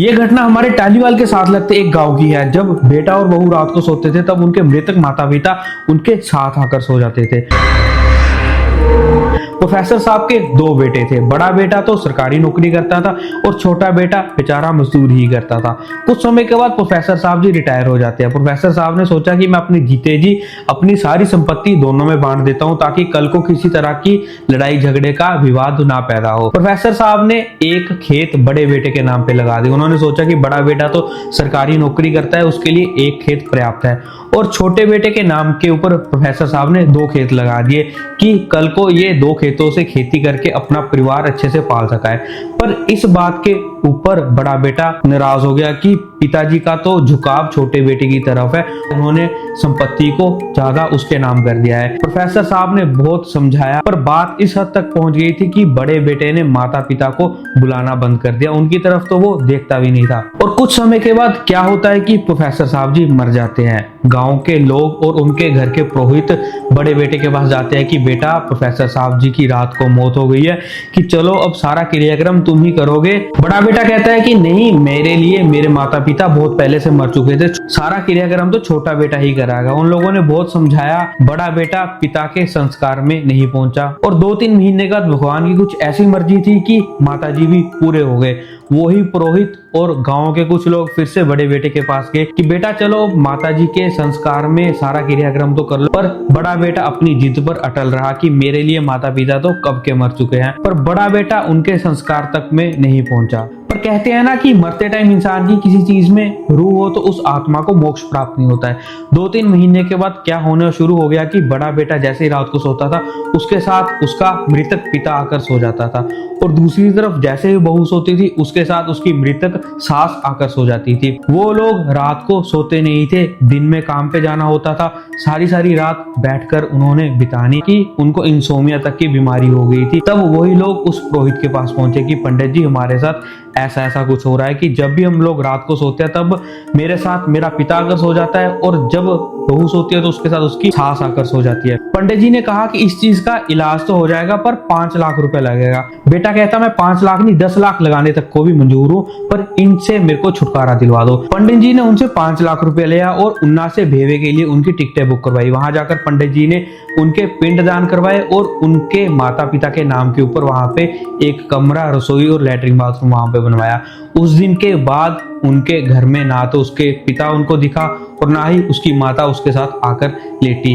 ये घटना हमारे टालीवाल के साथ लगते एक गांव की है। जब बेटा और बहू रात को सोते थे तब उनके मृतक माता पिता उनके साथ आकर सो जाते थे। प्रोफेसर साहब के दो बेटे थे। बड़ा बेटा तो सरकारी नौकरी करता था और छोटा बेटा बेचारा मजदूर ही करता था। कुछ समय के बाद प्रोफेसर साहब जी रिटायर हो जाते हैं। प्रोफेसर साहब ने सोचा कि मैं अपनी जीते जी अपनी सारी संपत्ति दोनों में बांट देता हूं ताकि कल को किसी तरह की लड़ाई झगड़े का विवाद ना पैदा हो। प्रोफेसर साहब ने एक खेत बड़े बेटे के नाम पे लगा दिया। उन्होंने सोचा कि बड़ा बेटा तो सरकारी नौकरी करता है, उसके लिए एक खेत पर्याप्त है, और छोटे बेटे के नाम के ऊपर प्रोफेसर साहब ने दो खेत लगा दिए कि कल को ये दो खेतों से खेती करके अपना परिवार अच्छे से पाल सका है। पर इस बात के ऊपर बड़ा बेटा नाराज हो गया कि पिताजी का तो झुकाव छोटे बेटे की तरफ है, उन्होंने संपत्ति को ज्यादा उसके नाम कर दिया है। प्रोफेसर साहब ने बहुत समझाया पर बात इस हद तक पहुंच गई थी कि बड़े बेटे ने माता पिता को बुलाना बंद कर दिया, उनकी तरफ तो वो देखता भी नहीं था। और कुछ समय के बाद क्या होता है कि प्रोफेसर साहब जी मर जाते हैं। गांव के लोग और उनके घर के पुरोहित बड़े बेटे के पास जाते हैं कि बेटा प्रोफेसर साहब जी की रात को मौत हो गई है कि चलो अब सारा क्रियाक्रम तुम ही करोगे। बड़ा बेटा कहता है कि नहीं, मेरे लिए मेरे माता पिता बहुत पहले से मर चुके थे, सारा क्रियाक्रम तो छोटा बेटा ही कराएगा। उन लोगों ने बहुत समझाया, बड़ा बेटा पिता के संस्कार में नहीं पहुंचा। और 2-3 महीने बाद भगवान की कुछ ऐसी मर्जी थी कि माता जी भी पूरे हो गए। वही पुरोहित और गांव के कुछ लोग फिर से बड़े बेटे के पास गए कि बेटा चलो माता जी के संस्कार में सारा क्रियाक्रम तो कर लो। पर बड़ा बेटा अपनी जिद पर अटल रहा कि मेरे लिए माता पिता तो कब के मर चुके हैं। पर बड़ा बेटा उनके संस्कार तक में नहीं पहुंचा। पर कहते हैं ना कि मरते टाइम इंसान की किसी चीज में रूह हो तो उस आत्मा को मोक्ष प्राप्त नहीं होता है। 2-3 महीने के बाद क्या होना शुरू हो गया कि बड़ा बेटा जैसे ही रात को सोता था उसके साथ उसका मृतक पिता आकर सो जाता था, और दूसरी तरफ जैसे ही बहू सोती थी उसके साथ उसकी मृतक सास आकर सो जाती थी। वो लोग रात को सोते नहीं थे, दिन में काम पे जाना होता था, सारी रात बैठकर उन्होंने बितानी कि उनको इंसोमिया तक की बीमारी हो गई थी। तब वही लोग उस पुरोहित के पास पहुंचे कि पंडित जी हमारे साथ ऐसा कुछ हो रहा है कि जब भी हम लोग रात को सोते हैं तब मेरे साथ मेरा पिता आकर सो जाता है, और जब बहू सोती है तो उसके साथ उसकी सास आकर सो जाती है। पंडित जी ने कहा कि इस चीज का इलाज तो हो जाएगा पर 5 लाख रुपए लगेगा। बेटा कहता मैं 5 लाख नहीं 10 लाख लगाने तक को भी मंजूर हूँ, पर इनसे मेरे को छुटकारा दिलवा दो। पंडित जी ने उनसे 5 लाख रुपए लिया और उन्ना से भेवे के लिए उनकी टिकटें बुक करवाई। वहां जाकर पंडित जी ने उनके पिंडदान करवाए और उनके माता पिता के नाम के ऊपर वहां पे एक कमरा, रसोई और लैट्रिन बाथरूम वहां पे बनवाया। उस दिन के बाद उनके घर में ना तो उसके पिता उनको दिखा और ना ही उसकी माता उसके साथ आकर लेटी।